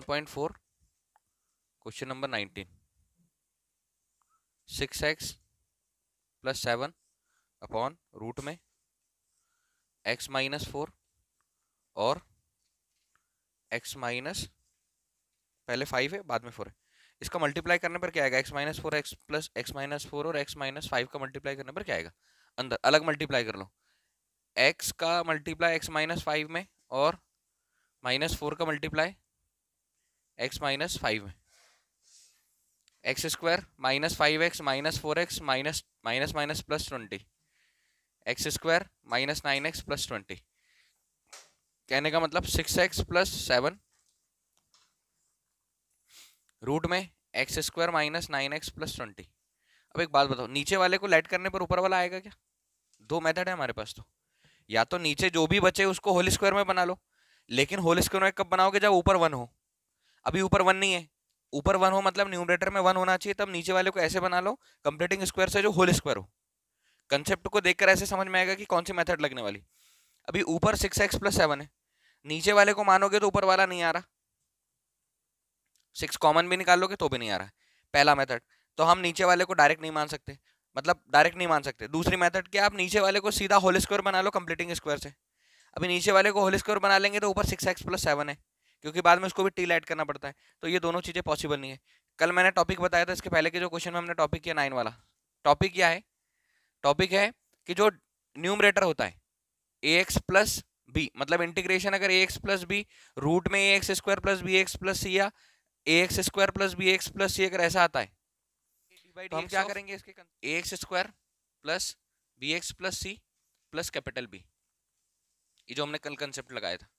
1.4 question number 19 6x plus 7 upon root में x minus 4 और x minus पहले 5 है बाद में 4 है, इसका मल्टीप्लाई करने पर क्या आएगा? x minus 4 x plus x minus 4 और x माइनस 5 का मल्टीप्लाई करने पर क्या आएगा? अंदर अलग मल्टीप्लाई कर लो, x का मल्टीप्लाई x माइनस 5 में और माइनस 4 का मल्टीप्लाई x माइनस 5 में, x square minus 5x minus 4x minus minus minus plus 20, x square minus 9x plus 20। कहने का मतलब 6x प्लस 7 रूट में x square minus 9x plus 20। अब एक बात बताओ, नीचे वाले को लेट करने पर ऊपर वाला आएगा क्या? दो मेथड है हमारे पास, तो या तो नीचे जो भी बचे उसको होल स्क्वायर में बना लो, लेकिन होल स्क्वायर में कब बनाओगे? जब ऊपर 1 हो। अभी ऊपर 1 नहीं है, ऊपर 1 हो मतलब न्यूमरेटर में 1 होना चाहिए, तब नीचे वाले को ऐसे बना लो कंप्लीटिंग स्क्वायर से जो होल स्क्वायर हो। कंसेप्ट को देखकर ऐसे समझ में आएगा कि कौन सी मेथड लगने वाली। अभी ऊपर 6x प्लस 7 है, नीचे वाले को मानोगे तो ऊपर वाला नहीं आ रहा, 6 कॉमन भी निकाल लोगे तो भी नहीं आ रहा है, पहला मेथड। तो हम नीचे वाले को डायरेक्ट नहीं मान सकते, मतलब डायरेक्ट नहीं मान सकते। दूसरी मेथड क्या, आप नीचे वाले को सीधा होल स्क्वायर बना लो कंप्लीटिंग स्क्वायर से। अभी नीचे वाले को होल स्क्वायर बना लेंगे तो ऊपर 6x प्लस 7 है, क्योंकि बाद में उसको भी टी ऐड करना पड़ता है, तो ये दोनों चीजें पॉसिबल नहीं है। कल मैंने टॉपिक बताया था, इसके पहले के जो क्वेश्चन में हमने टॉपिक किया 9 वाला। टॉपिक क्या है? टॉपिक है कि जो न्यूमरेटर होता है ax प्लस बी, मतलब इंटीग्रेशन अगर ax प्लस बी रूट में ax square plus b x plus c या ax square plus b x plus c अगर ऐसा आता है, तो हम क्या करेंगे? इसके ax square plus b x plus c plus capital B, ये जो हमने कल कंसेप्ट लगाया था।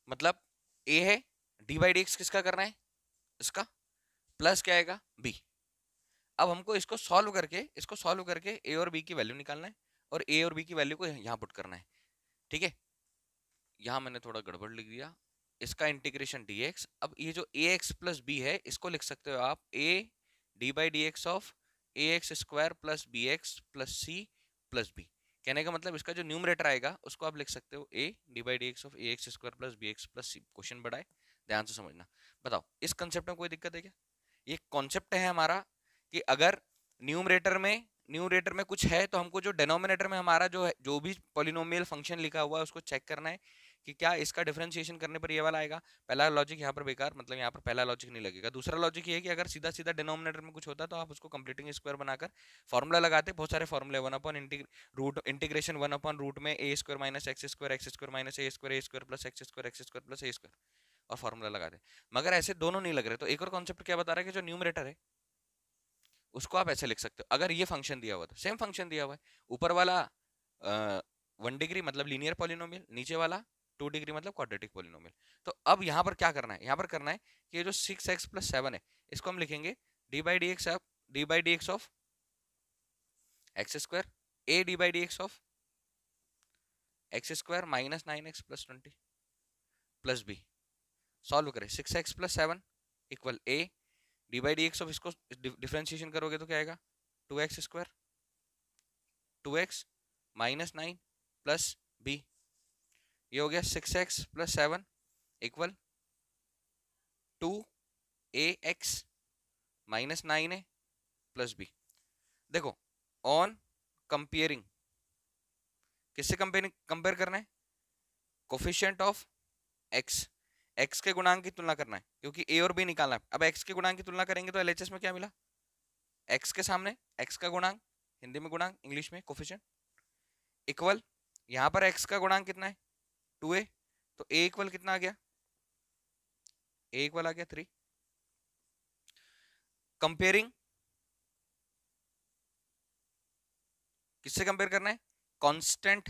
मतलब a है, डी बाई डी एक्स किसका करना है? इसका, प्लस क्या आएगा? b। अब हमको इसको सॉल्व करके a और b की वैल्यू निकालना है, और a और b की वैल्यू को यहाँ पुट करना है। ठीक है, यहाँ मैंने थोड़ा गड़बड़ लिख दिया, इसका इंटीग्रेशन dx। अब ये जो ax प्लस b है, इसको लिख सकते हो आप a d by d x of ax square plus b x plus c plus b. कहने का मतलब इसका जो न्यूमरेटर आएगा उसको आप लिख सकते हो a d by d x of ax square plus b x plus c. Question बड़ा है, ध्यान से समझना। बताओ इस कंसेप्ट में कोई दिक्कत है क्या? ये कॉन्सेप्ट है हमारा कि अगर न्यूमरेटर में कुछ है तो हमको जो डिनोमिनेटर में हमारा जो है, जो भी पॉलिनोमियल फंक्शन लिखा हुआ है उसको चेक करना है कि क्या इसका डिफरेंशिएशन करने पर ये वाला आएगा। पहला लॉजिक यहाँ पर बेकार, मतलब यहाँ पर पहला लॉजिक नहीं लगेगा। दूसरा लॉजिक ये है कि अगर सीधा सीधा डिनोमिनेटर में कुछ होता तो आप उसको कंप्लीटिंग स्क्वायर बनाकर फॉर्मूला लगाते। बहुत सारे फॉर्मूले, इंटीग्रेशन 1 अपॉन रूट में a square minus x square minus a square plus x square plus a square, और फॉर्मूला लगाते। मगर ऐसे दोनों नहीं लग रहे, तो एक और कॉन्सेप्ट क्या बता रहा है कि जो न्यूमरेटर है उसको आप ऐसे लिख सकते हो। अगर ये फंक्शन दिया हुआ था, सेम फंक्शन दिया हुआ है, ऊपर वाला 1 डिग्री मतलब लीनियर पॉलिनोमियल, नीचे वाला 2 डिग्री मतलब क्वाड्रेटिक पॉलिनोमियल। तो अब यहाँ पर क्या करना है? यहाँ पर करना है कि ये जो 6x प्लस 7 है इसको हम लिखेंगे d by d x of x square a d by d x of x square minus 9x plus 20 plus b. Solve करें, 6x plus 7 equal a d by d x of, इसको differentiation करोगे तो क्या आएगा? 2x square 2x minus 9 plus B, ये हो गया 6x plus 7 equal 2ax minus 9 है प्लस बी। देखो ऑन कंपेयरिंग, किससे कंपेयर करना है? कोफिशिएंट ऑफ x, x के गुणांक की तुलना करना है, क्योंकि a और b निकालना है। अब x के गुणांक की तुलना करेंगे तो एलएचएस में क्या मिला? x के सामने x का गुणांक, हिंदी में गुणांक, इंग्लिश में कोफिशिएंट, इक्वल यहाँ पर x का गुणांक कितना है? 2a, तो a इक्वल कितना आ गया? a इक्वल आ गया 3। कंपेयरिंग, किससे कंपेयर करना है? कांस्टेंट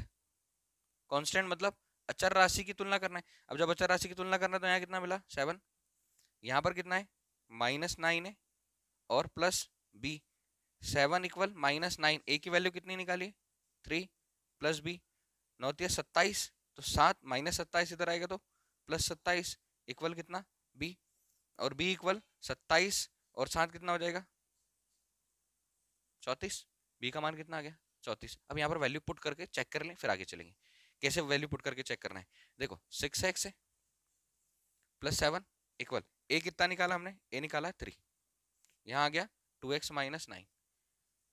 मतलब अचर राशि की तुलना करना है। अब जब अचर राशि की तुलना करना है तो यहाँ कितना मिला? 7। यहाँ पर कितना है? माइनस 9 है और plus b, 7 equal minus 9, a की वैल्यू कितनी निकाली? 3 प्लस b, 9 27, तो 7 माइनस 27 इधर आएगा तो प्लस 27 इक्वल कितना? b, और b इक्वल 27 और 7 कितना हो जाएगा? 34। b का मान कितना आ गया? 34। अब यहाँ पर वैल्यू पुट करके चेक कर लें, फिर आगे चलेंगे। कैसे वैल्यू पुट करके चेक करना है? देखो 6x है प्लस 7 इक्वल, ए कितना निकाला हमने, ए निकाला 3, यहाँ आ गया 2x माइनस 9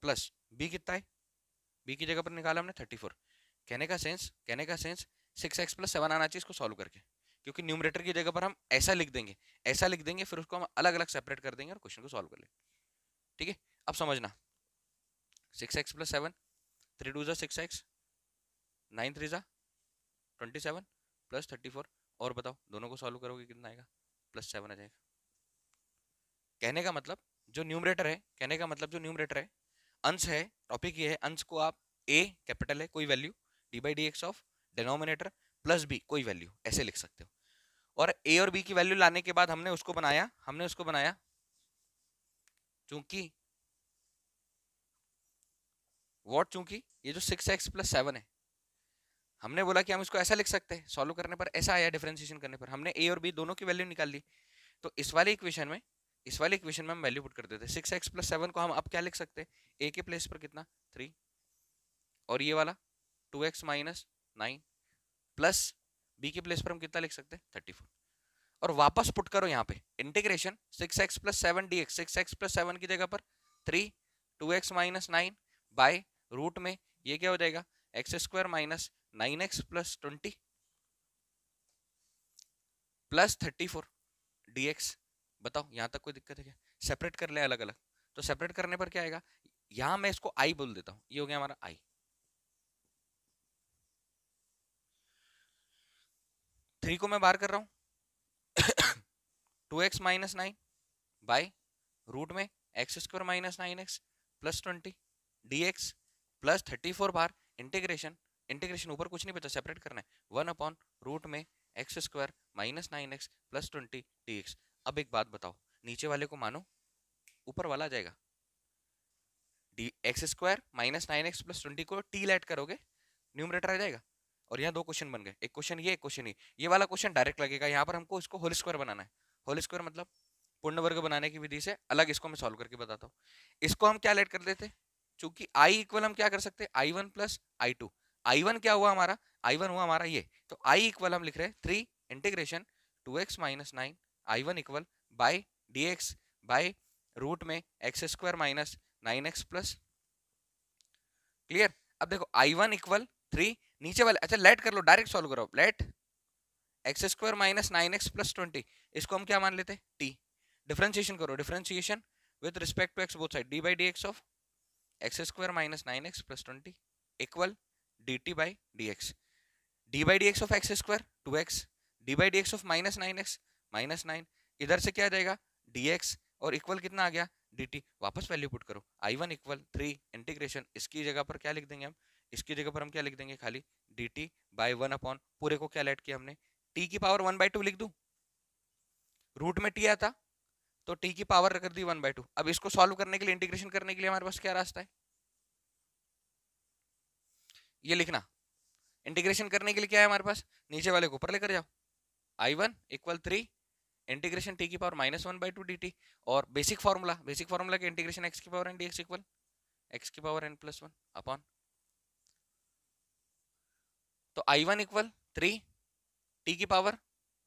प्लस बी कितना है, बी की जगह पर निकाला हमने 34। कहने का सेंस 6x प्लस 7 आना चाहिए इसको सॉल्व करके, क्योंकि न्यूमरेटर की जगह पर हम ऐसा लिख देंगे, फिर उसको हम अलग अलग सेपरेट कर देंगे और क्वेश्चन को सॉल्व कर लेंगे। ठीक है, अब समझना, 6x प्लस 7, 3 2 6x, 9 3 27 प्लस 34, और बताओ दोनों को सॉल्व करोगे कितना आएगा, प्लस 7 आ जाएगा। कहने का मतलब जो न्यूमरेटर है, अंश है, टॉपिक ये है, अंश को आप a कैपिटल है कोई value D by d x of denominator plus b कोई वैल्यू ऐसे लिख सकते हो, और a और b की वैल्यू लाने के बाद हमने उसको बनाया चूंकि ये जो 6x प्लस 7 है, हमने बोला कि हम इसको ऐसा लिख सकते हैं, सॉल्व करने पर ऐसा आया, डिफरेंशिएशन करने पर हमने a और b दोनों की वैल्यू निकाल ली, तो इस वाले इक्वेशन में हम वैल्यू पुट कर देते हैं। 6x प्लस 7 को हम अब क्या लिख सकते हैं, a के प्लेस पर कितना 3, और ये वाला 2x माइनस 9 प्लस b के प्लेस पर हम कितना लिख सकते हैं 34, और वापस पुट करो यहाँ पे integration 6x plus 7 dx, 6x plus 7 की जगह पर 3 2x माइनस 9 बाय रूट में ये क्या हो जाएगा x square minus 9x plus 20 plus 34 dx। बताओ यहाँ तक कोई दिक्कत है क्या, सेपरेट कर ले अलग अलग, तो सेपरेट करने पर क्या आएगा, यहां मैं इसको i बोल देता हूं, ये हो गया हमारा i, 3 को मैं बाहर कर रहा हूं 2x माइनस 9 बाय रूट में x square minus 9x plus 20 dx plus 34 बार इंटीग्रेशन ऊपर कुछ नहीं बचा, सेपरेट करना है 1 अपॉन रूट में x square minus 9x plus 20 dx। अब एक बात बताओ, नीचे वाले को मानो ऊपर वाला आ जाएगा, D x square minus 9x plus 20 को टी ऐड करोगे न्यूमरेटर आ जाएगा, और यहाँ दो क्वेश्चन बन गए, एक क्वेश्चन ये, एक क्वेश्चन ये वाला क्वेश्चन डायरेक्ट लगेगा, यहाँ पर हमको इसको होल स्क्वायर बनाना है, होल स्क्वायर मतलब पूर्ण वर्ग बनाने की विधि से अलग, इसको मैं सॉल्व करके बताता हूँ। इसको हम क्या ऐड कर देते, चूंकि i इक्वल हम क्या कर सकते हैं i1 प्लस i2, i1 क्या हुआ हमारा, i1 हुआ हमारा ये, तो i इक्वल हम लिख रहे हैं 3 integration 2x minus 9 i1 equal by dx by root में x square minus 9x plus, clear. अब देखो i1 इक्वल 3 नीचे वाले, अच्छा लेट कर लो, डायरेक्ट सॉल्व करो, let x square minus 9x plus 20, इसको हम क्या मान लेते हैं t, डिफरेंशिएशन करो, differentiation with respect to x both side, d by d x of x square minus 9x plus 20 equal dt by d x, d by d x of x square 2x, d by d x of minus 9x minus 9, इधर से क्या आ जाएगा dx, और equal कितना आ गया dt, वापस value put करो, i1 equal 3 integration, इसकी जगह पर क्या लिख देंगे हम, इसकी जगह पर हम क्या लिख देंगे खाली dt बाई 1 अपॉन पूरे को क्या ऐड किया हमने t की पावर 1/2 लिख दूं, रूट में t आया था तो t की पावर कर दी 1/2। अब इसको सॉल्व करने के लिए, इंटीग्रेशन करने के लिए हमारे पास क्या रास्ता है, ये लिखना, इंटीग्रेशन करने के लिए क्या है हमारे पास, नीचे वाले को ऊपर लेकर जाओ, i1 इक्वल 3 इंटीग्रेशन t की पावर -1/2 dt, और बेसिक फार्मूला के इंटीग्रेशन x की power n dx equal x की पावर n प्लस 1 अपॉन, तो i1 इक्वल 3 t की पावर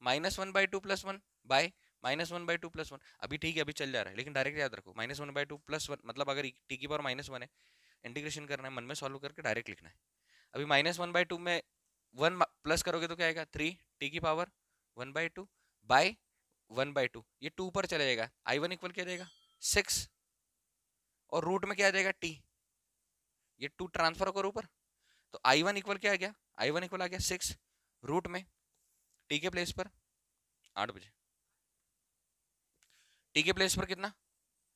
-1/2 प्लस 1 बाय -1/2 प्लस 1, अभी ठीक है अभी चल जा रहा है, लेकिन डायरेक्ट याद रखो -1/2 प्लस 1 मतलब अगर t की पावर -1 है, इंटीग्रेशन करना है, मन में सॉल्व करके डायरेक्ट लिखना है, अभी -1/2 में 1 प्लस करोगे तो क्या आएगा 3 t की पावर 1/2 बाय 1/2, ये 2 पर चला जाएगा, i1 इक्वल क्या जाएगा 6, और रूट में क्या आ जाएगा t, ये 2 ट्रांसफर करो ऊपर, तो i1 इक्वल क्या आ गया, i1 इक्वल आ गया 6 रूट में t के प्लेस पर 8 बजे, t के प्लेस पर कितना,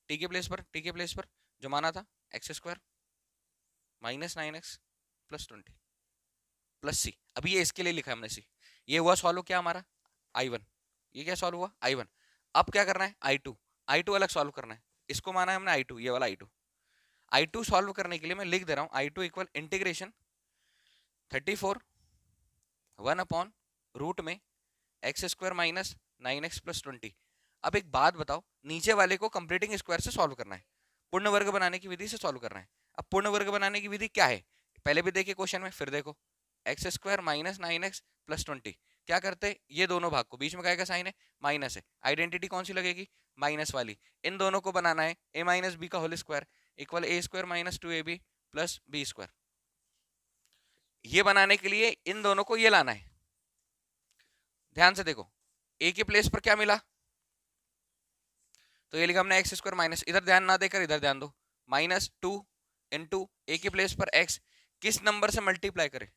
t के प्लेस पर जो माना था x square minus 9x plus 20 plus c, अभी ये इसके लिए लिखा है हमने सी, ये हुआ सॉल्व क्या हमारा i1, ये क्या सॉल्व हुआ i1, अब क्या करना है i2 अलग सॉल्व करना है, इसको माना है हमने i2, ये वाला i2 सॉल्व करने के लिए मैं लिख दे रहा हूं i2 equal integration 34 1 upon root में x square minus 9x plus 20। अब एक बात बताओ, नीचे वाले को कंप्लीटिंग स्क्वायर से सॉल्व करना है, पूर्ण वर्ग बनाने की विधि से सॉल्व करना है। अब पूर्ण वर्ग बनाने की विधि क्या है, पहले भी देखिए क्वेश्चन में, फिर देखो x square minus 9x plus 20 क्या करते, ये दोनों भाग को, बीच में काय का साइन है, माइनस है, आइडेंटिटी कौन सी लगेगी, माइनस वाली, इन दोनों को बनाना है a माइनस बी का whole square equal a square minus 2ab plus b square. ये बनाने के लिए इन दोनों को ये लाना है। ध्यान से देखो, a के प्लेस पर क्या मिला, तो ये लिखा हमने एक्स स्क्वायर माइनस, इधर ध्यान ना देकर इधर ध्यान दो, माइनस 2 इंटू ए के प्लेस पर x, किस नंबर से मल्टीप्लाई करे,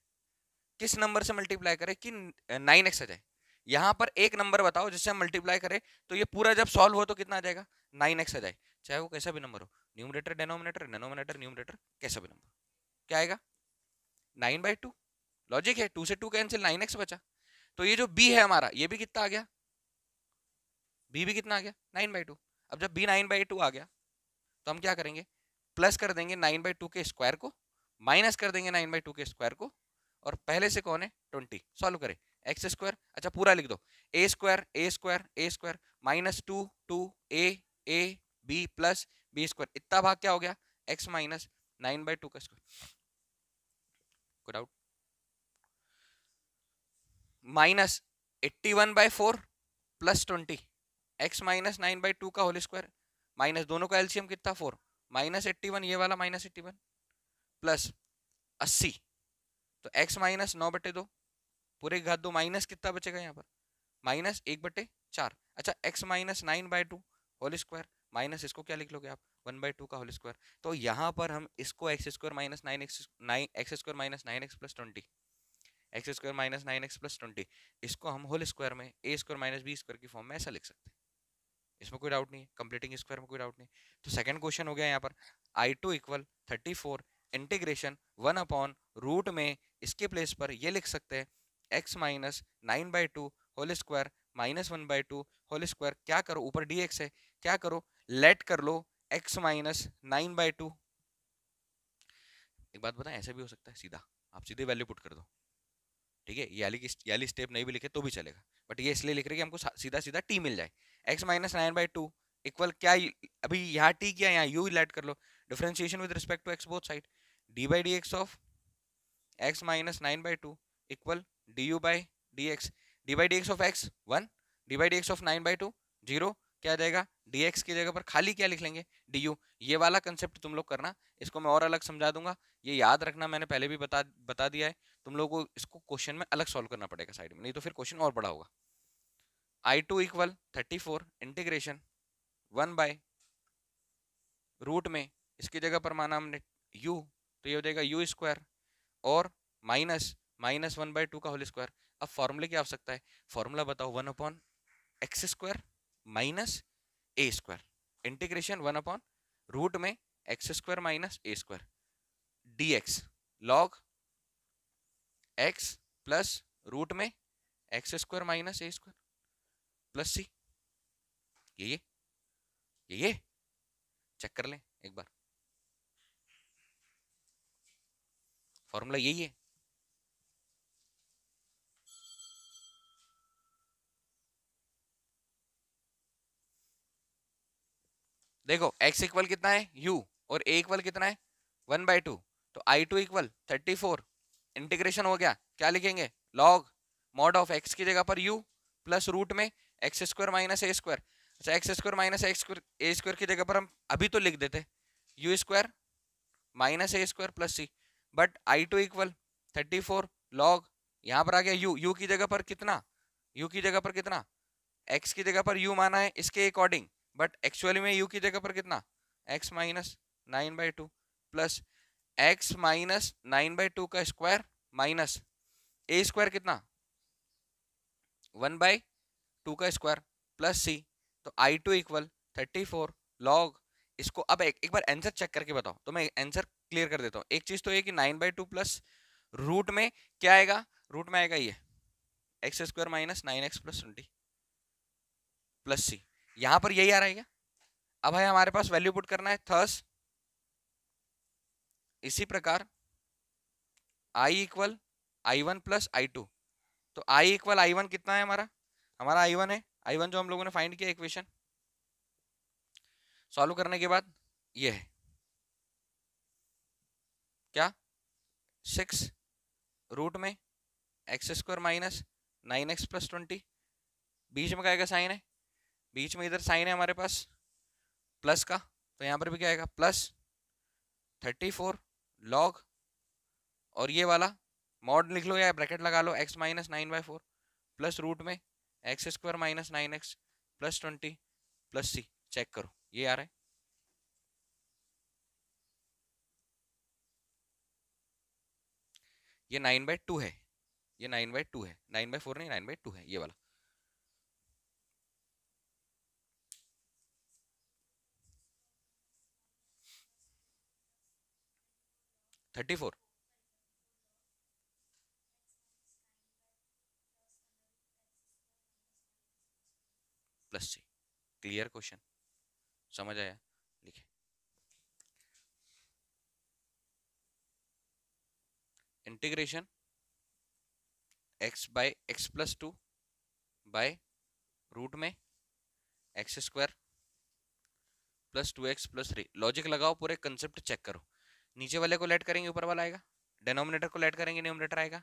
किस नंबर से मल्टीप्लाई करे कि 9x आ जाए। यहां पर एक नंबर बताओ जिससे हम मल्टीप्लाई करें तो ये पूरा जब सॉल्व हो तो कितना आ जाएगा, 9x आ जाए, चाहे वो कैसा भी नंबर हो, न्यूमरेटर डेनोमिनेटर डेनोमिनेटर न्यूमरेटर, कैसा भी नंबर, क्या आएगा 9/2। लॉजिक है, 2 से 2 कैंसिल, 9x बचा। तो ये जो b है हमारा, ये भी कितना आ गया, b भी कितना आ गया 9/2। अब जब b 9/2 आ गया तो हम क्या करेंगे, प्लस कर देंगे 9/2 के स्क्वायर को, माइनस कर देंगे 9/2 के स्क्वायर को, और पहले से कौन है 20, सॉल्व करें, एक्स स्क्वायर, अच्छा पूरा लिख दो, a square a square a square minus 2 a b plus b square, इतना भाग क्या हो गया, एक्स माइनस 9/2 का square, good out, minus 81/4 plus 20 x minus 9/2 का होल स्क्वायर, माइनस दोनों का एलसीएम कितना 4, माइनस 81, ये वाला माइनस 81 प्लस 80, तो x माइनस 9/2 पूरे घात 2, माइनस कितना बचेगा यहाँ पर, माइनस 1/4, अच्छा x minus 9/2 whole square, minus इसको क्या लिख लोगे आप 1/2 का होल स्क्वायर। तो यहाँ पर हम इसको x square minus 9x plus 20, x square minus 9x plus 20, इसको हम होल स्क्वायर में a square minus B square की फॉर्म में ऐसा लिख सकते हैं, इसमें कोई डाउट नहीं है, कंप्लीटिंग स्क्वायर में कोई डाउट नहीं। तो सेकंड क्वेश्चन हो गया यहाँ पर, I2 equal 34 integration 1 upon root में, इसके प्लेस पर ये लिख सकते हैं x minus 9/2 whole square minus 1/2 whole square, क्या करो ऊपर dx है, क्या करो लेट कर लो x माइनस 9/2। एक बात बताएं, ऐसा भी हो सकता है सीधा, आप सीधे वैल्यू पुट कर दो, ठीक है, ये वाली स्टेप नहीं भी लिखे तो भी चलेगा, बट ये इसलिए लिख रहे हैं कि हमको सीधा सीधा t मिल जाए, x माइनस 9/2 इक्वल क्या, अभी यहाँ t किया, यहाँ u लेट कर लो, differentiation with respect to x both side, d by dx of x minus 9/2 equal du by dx, d by dx of x 1, d by dx of 9/2 0, क्या आ जाएगा dx की जगह पर खाली क्या लिख लेंगे du। ये वाला कंसेप्ट तुम लोग करना, इसको मैं और अलग समझा दूंगा, ये याद रखना, मैंने पहले भी बता दिया है, तुम लोगों को इसको क्वेश्चन में अलग सॉल्व करना पड़ेगा साइड में, नहीं तो फिर क्वेश्चन और बड़ा होगा। I2 equal 34 integration 1 by root में, इसकी जगह पर माना हमने u, तो ये हो जाएगा u स्क्वायर और माइनस 1/2 का होल स्क्वायर। अब फॉर्मूले क्या हो सकता है, फॉर्मूला बताओ, 1 upon x square minus a square integration 1 upon root में x square minus a square dx log x plus root में x square minus a square plus c, ये चेक कर लें एक बार, फॉर्मूला यही है। देखो x इक्वल कितना है u और a इक्वल कितना है 1/2, तो I2 इक्वल 34 इंटीग्रेशन हो गया, क्या लिखेंगे लॉग मॉड ऑफ x की जगह पर u प्लस रूट में x square minus a square, अच्छा x square minus a square की जगह पर हम अभी तो लिख देते u square minus a square plus c, but I2 equal 34 log, यहाँ पर आ गया u की जगह पर कितना, u की जगह पर कितना, x की जगह पर u माना है इसके अकॉर्डिंग, बट एक्चुअली में u की जगह पर कितना x minus 9/2 plus x minus 9/2 का स्क्वायर माइनस ए स्क्वायर कितना 1/2 का स्क्वायर प्लस सी, तो I2 इक्वल 34 लॉग, इसको अब एक बार आंसर चेक करके बताओ, तो मैं आंसर क्लियर कर देता हूँ। एक चीज तो ये कि 9/2 प्लस रूट में क्या आएगा, रूट में आएगा ये x square minus 9x plus 20 plus c, यहां पर यही आ रहा है क्या। अब है हमारे पास वैल्यू पुट करना है, थर्स इसी प्रकार I equal I1 plus I2, तो I इक्वल I1 कितना है हमारा I1 है, I1 जो हम लोगों ने फाइंड किया इक्वेशन सॉल्व करने के बाद ये है क्या 6 रूट में x square minus 9x plus 20, बीच में क्या आएगा साइन है, बीच में इधर साइन है हमारे पास प्लस का, तो यहाँ पर भी क्या आएगा प्लस 34 लॉग, और ये वाला मॉड लिख लो या ब्रैकेट लगा लो, x माइनस 9/4 प्लस रूट में x square minus 9x plus 20 plus c। Check करो ये आ रहा है, ये 9/2 है, ये 9/2 है, 9/4 नहीं 9/2 है ये वाला। 34 प्लस c। क्लियर क्वेश्चन, समझ आया? लिखे integration x by x plus 2 by root में x square plus 2x plus 3। Logic लगाओ, पूरे कंसेप्ट चेक करो। नीचे वाले को लेट करेंगे ऊपर वाला आएगा, डिनोमिनेटर को लेट करेंगे न्यूमरेटर आएगा,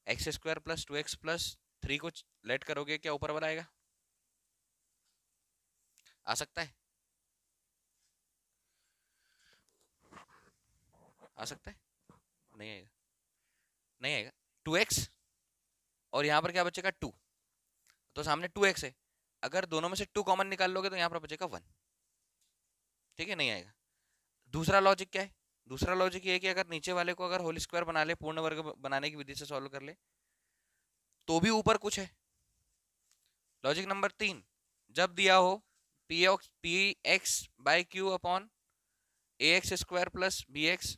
x square plus 2x plus 3 को लेट करोगे क्या ऊपर वाला आएगा? आ सकता है, आ सकता है, नहीं आएगा, नहीं आएगा। 2x और यहाँ पर क्या बचेगा 2, तो सामने 2x है, अगर दोनों में से 2 कॉमन निकाल लोगे तो यहाँ पर बचेगा 1। ठीक है, नहीं आएगा। दूसरा लॉजिक क्या है? दूसरा लॉजिक ये है कि अगर नीचे वाले को अगर होल स्क्वायर बना ले, पूर्ण वर्ग बनाने की विधि से सॉल्व कर ले, तो भी ऊपर कुछ है। लॉजिक नंबर 3, जब दिया हो p x by q upon a x square plus b x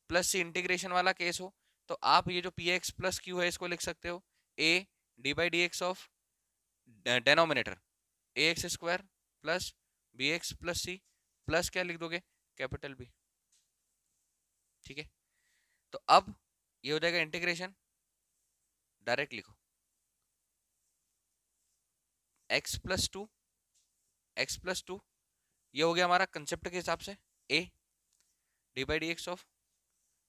plus c integration वाला केस हो, तो आप ये जो पी एक्स प्लस क्यू है इसको लिख सकते हो a d by d x of denominator a x square plus b x plus c plus क्या लिख दोगे कैपिटल बी। ठीक है, तो अब ये हो जाएगा इंटीग्रेशन, डायरेक्ट लिखो x प्लस 2, एक्स प्लस 2, ये हो गया हमारा कंसेप्ट के हिसाब से a d by d x of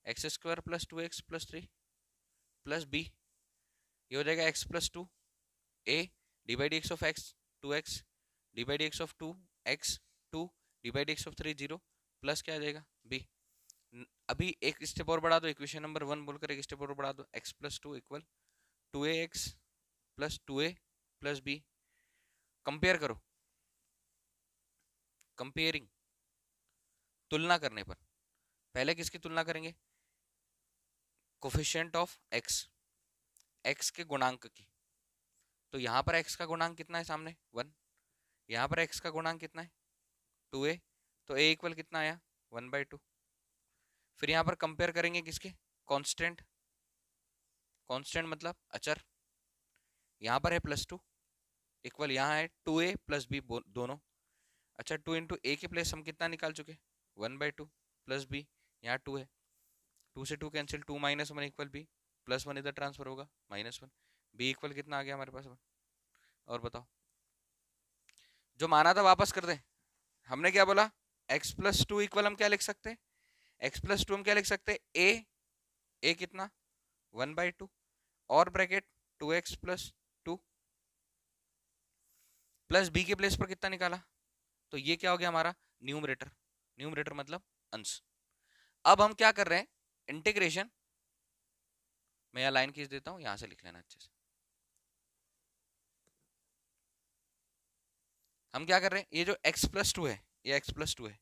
x square plus 2x plus 3 plus b, ये हो जाएगा x plus 2 a d by d x of x 2x d by d x of 2x 2 D by d x of 3 0 plus क्या आ जाएगा b। अभी एक step और बढ़ा दो, इक्वेशन नंबर 1 बोलकर एक स्टेप और बढ़ा दो, x plus 2 equal 2ax plus 2a plus b। Compare करो, कंपेयरिंग, तुलना करने पर पहले किसकी तुलना करेंगे? कोफिशिएंट ऑफ x, x के गुणांक की। तो यहाँ पर x का गुणांक कितना है सामने 1, यहाँ पर x का गुणांक कितना है 2a, तो a इक्वल कितना आया 1/2। फिर यहाँ पर कंपेयर करेंगे किसके? कांस्टेंट, कांस्टेंट मतलब अचर, यहाँ पर है +2 इक्वल यहाँ है 2a प्लस b दोनों। अच्छा 2 इंटू ए के प्लेस हम कितना निकाल चुके 1/2 प्लस b, यहाँ 2 है, 2 से 2 cancel, 2 minus 1 equal b plus 1 इधर ट्रांसफर होगा -1, b इक्वल कितना आ गया हमारे पास 1। और बताओ, जो माना था वापस कर दे। हमने क्या बोला x प्लस 2 इक्वल हम क्या लिख सकते हैं, x प्लस 2 हम क्या लिख सकते हैं a कितना 1/2 और bracket 2x plus 2 plus b के प्लेस पर कितना निकाला, तो ये क्या हो गया हमारा न्यूमरेटर, न्यूमरेटर मतलब अंश। अब हम क्या कर रहे हैं इंटीग्रेशन, मैं यहाँ लाइन खींच देता हूं, यहां से लिख लेना अच्छे से। हम क्या कर रहे हैं, ये जो x प्लस 2 है, ये x प्लस 2 है,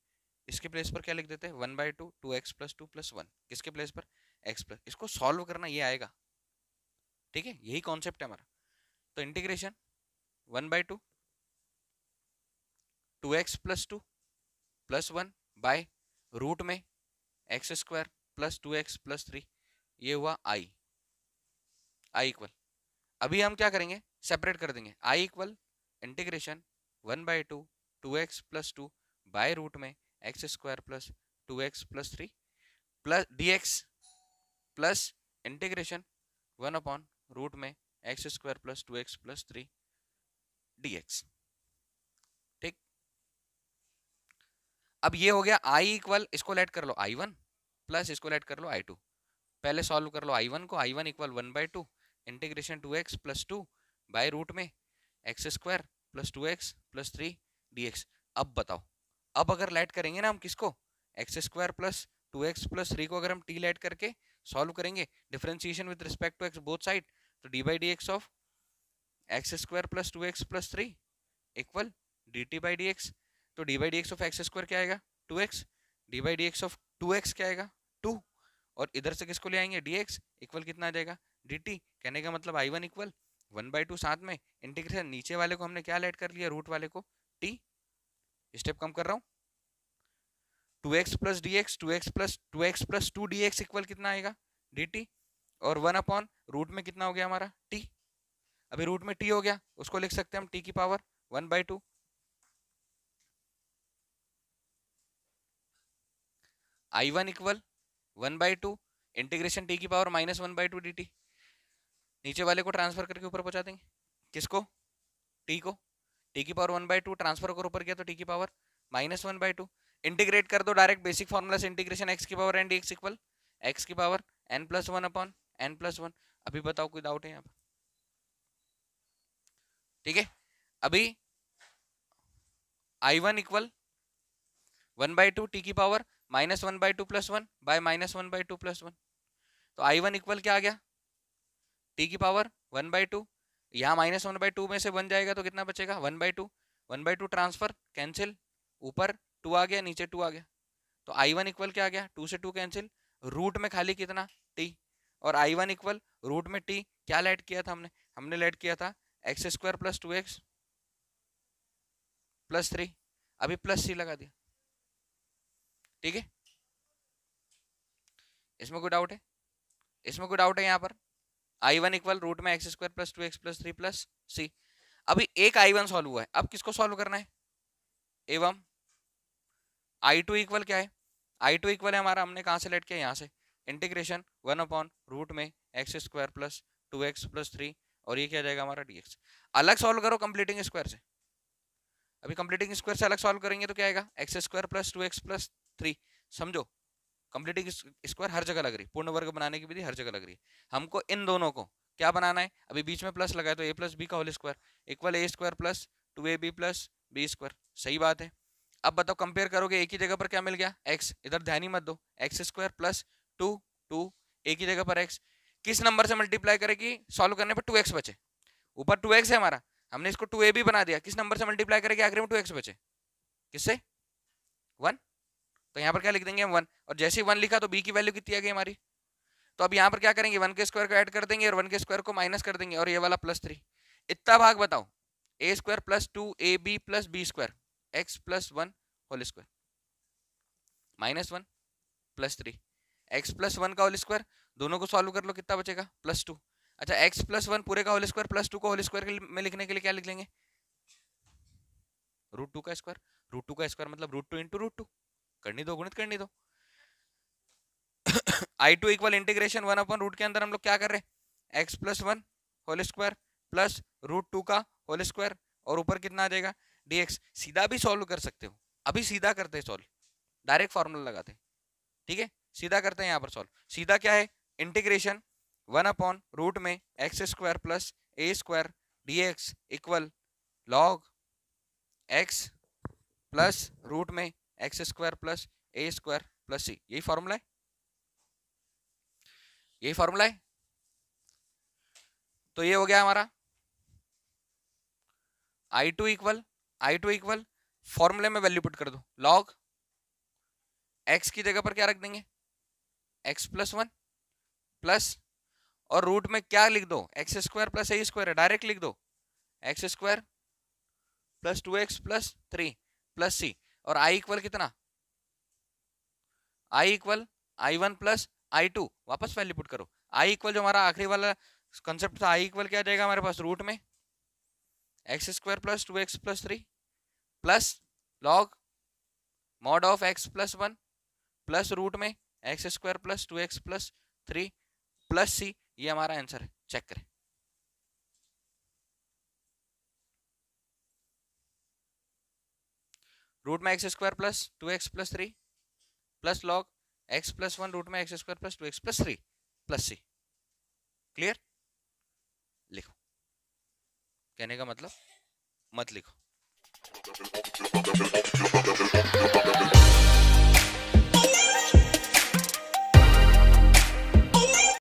इसके प्लेस पर क्या लिख देते हैं 1/2 2x प्लस 2 प्लस 1, किसके प्लेस पर x प्लस, इसको सॉल्व करना ये आएगा। ठीक है, यही कॉन्सेप्ट है हमारा। तो integration 1/2 2x plus 2 plus 1 by root में x square plus 2x plus 3, ये हुआ i इक्वल। अभी हम क्या करेंगे सेपरेट कर देंगे, i equal integration 1/2 2x plus 2 by root में x square plus 2x plus 3 plus dx plus integration 1/रूट में x square plus 2x plus 3 dx। ठीक, अब ये हो गया i इक्वल, इसको लेट कर लो i1 प्लस इसको लेट कर लो i2। पहले सॉल्व कर लो i1 को, i1 equal 1/2 integration 2x plus 2 by root में x square plus 2x plus 3 dx। अब बताओ, अब अगर लेट करेंगे ना हम किसको, x square plus 2x plus 3 को अगर हम t लेट करके सॉल्व करेंगे differentiation with respect to x both side, तो d by d x of x square plus 2x plus 3 equal d t by d x. तो d by d x of x square क्या आएगा 2x, d by d x of 2x क्या आएगा 2, और इधर से किसको ले आएंगे dx इक्वल कितना आ जाएगा dt। कहने का मतलब i1 इक्वल 1/2, साथ में इंटीग्रेशन नीचे वाले को हमने क्या लेट कर लिया रूट वाले को t। स्टेप कम कर रहा हूँ, 2x plus D x, 2x plus 2 dx equal कितना आएगा dt, और 1 अपॉन रूट में कितना हो गया हमारा t। अभी रूट में t हो गया, उसको लिख सकते हैं हम t की power 1/2। i1 equal 1/2 integration t की पावर माइनस 1/2 dt। नीचे वाले को ट्रांसफर करके ऊपर पहुंचा देंगे, किसको t को, t की पावर 1/2 ट्रांसफर कर ऊपर किया तो t की पावर माइनस 1/2। इंटीग्रेट कर दो डायरेक्ट बेसिक फॉर्मूला से, इंटीग्रेशन x की power n dx equal x की power n plus 1 upon n plus 1। अभी बताओ कोई डाउट है यहाँ पर? ठीक है, अभी i1 इक्वल 1/2 t की power minus 1/2 plus 1 bye minus 1/2 plus 1। तो i1 इक्वल क्या आ गया t की पावर 1/2, यहाँ माइनस 1/2 में से 1 जाएगा तो कितना बचेगा 1/2, 1/2 ट्रांसफर कैंसिल, ऊपर 2 आ गया नीचे 2 आ गया। तो i1 इक्वल क्या आ गया 2 से 2 कैंसिल, रूट में खाली कितना t, और i1 इक्वल रूट में t क्या लेट किया था हमने लेट किया था x square plus 2x plus 3, अभी प्लस c लगा दिया। ठीक है, इसमें कोई डाउट है? इसमें कोई डाउट है यहाँ पर? i1 इक्वल रूट में x square plus 2x plus 3 plus c। अभी एक i1 सॉल्व हुआ है, अब किसको सॉल्व करना है एवं i2 इक्वल क्या है, i2 इक्वल है हमारा, हमने कहाँ से लेट किया यहाँ से, इंटीग्रेशन 1 अपॉन रूट में x square plus 2x plus 3, और ये क्या जाएगा हमारा dx। अलग सॉल्व करो कंप्लीटिंग स्क्वायर से, अभी कंप्लीटिंग स्क्वायर से अलग सॉल्व करेंगे तो क्या आएगा x square plus 2x plus 3। समझो कंप्लीटिंग स्क्वायर हर जगह लग रही, पूर्ण वर्ग बनाने की विधि हर जगह लग रही है। हमको इन दोनों को क्या बनाना है, अभी बीच में प्लस लगा है तो a प्लस बी का whole square equal a square plus 2ab plus b square. सही बात है। अब बताओ कंपेयर करोगे, एक ही जगह पर क्या मिल गया x, इधर ध्यान ही मत दो, एक्स स्क्वायर प्लस 2 एक ही जगह पर x, किस नंबर से मल्टीप्लाई करेगी सॉल्व करने पर 2x बचे, ऊपर 2x है हमारा, हमने इसको 2ab बना दिया, किस नंबर से मल्टीप्लाई करेंगे आखिर में 2x बचे, किससे 1, तो यहाँ पर क्या लिख देंगे हम 1, और जैसे ही 1 लिखा तो b की वैल्यू कितनी आ गई हमारी, तो अब यहाँ पर क्या करेंगे 1 के स्क्वायर को ऐड कर देंगे और 1 के स्क्वायर को माइनस कर देंगे, और ये वाला प्लस 3, इतना भाग बताओ a square plus 2ab plus b square x plus 1 whole square minus 1 plus 3 x plus 1 का होल स्क्वायर, दोनों को सॉल्व कर लो कितना बचेगा प्लस 2। अच्छा एक्स प्लस 1 पूरे का होल स्क्वायर प्लस 2 को होल स्क्वायर में लिखने के लिए क्या लिख लेंगे रूट 2 का स्क्वायर, रूट 2 का स्क्वायर मतलब रूट 2 इंटू रूट 2, करनी दो गुणित करनी दो। i2 equal integration 1 upon root के अंदर हम लोग क्या कर रहे हैं x plus 1 whole square plus root 2 का होल स्क्वायर, और ऊपर कितना आ जाएगा dx। सीधा भी सॉल्व कर सकते हो, अभी सीधा करते हैं सॉल्व, डायरेक्ट फॉर्मूला लगाते हैं। ठीक है, सीधा करते हैं यहाँ पर सॉल्व। सीधा क्या है इंटीग्रेशन 1 अपॉन रूट में x square plus a square dx equal log x plus root में x square plus a square plus c, यही फॉर्मूला है, यही फॉर्मूला है। तो ये हो गया हमारा i2 इक्वल फॉर्मूले में वैल्यू पुट कर दो, लॉग x की जगह पर क्या रख देंगे x प्लस 1 प्लस, और रूट में क्या लिख दो x square plus a square है, डायरेक्ट लिख दो x square plus 2x plus 3 plus c, और i इक्वल कितना i equal i1 plus i2, वापस वैल्यू पुट करो। i इक्वल जो हमारा आखिरी वाला कंसेप्ट था, i इक्वल क्या जाएगा हमारे पास रूट में x square plus 2x plus 3 plus log mod of x plus 1 plus root में x square plus 2x plus 3 plus c, ये हमारा आंसर है। चेक करें, रूट में x square plus 2x plus 3 plus log x plus 1 root में x square plus 2x plus 3 plus c. Clear? कहने का मतलब मत लिखो।